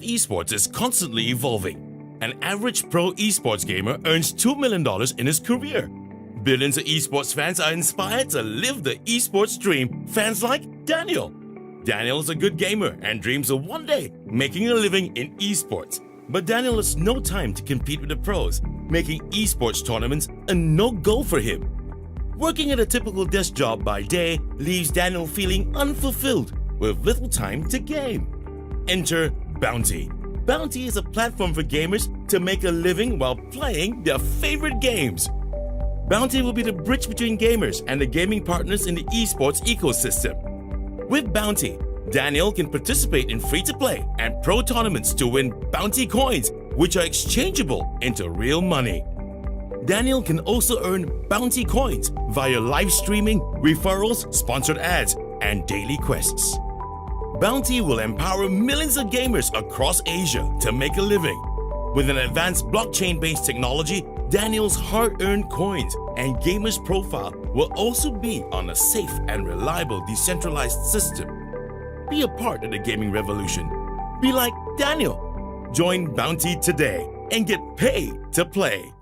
of esports is constantly evolving. An average pro esports gamer earns $2 million in his career. Billions of esports fans are inspired to live the esports dream. Fans like Daniel. Daniel is a good gamer and dreams of one day making a living in esports. But Daniel has no time to compete with the pros, making esports tournaments a no-go for him. Working at a typical desk job by day leaves Daniel feeling unfulfilled with little time to game. Enter Bountie. Bountie is a platform for gamers to make a living while playing their favorite games. Bountie will be the bridge between gamers and the gaming partners in the esports ecosystem. With Bountie, Daniel can participate in free-to-play and pro tournaments to win Bountie coins, which are exchangeable into real money. Daniel can also earn Bountie coins via live streaming, referrals, sponsored ads, and daily quests. Bountie will empower millions of gamers across Asia to make a living. With an advanced blockchain-based technology, Daniel's hard-earned coins and gamers' profile will also be on a safe and reliable decentralized system. Be a part of the gaming revolution. Be like Daniel. Join Bountie today and get paid to play.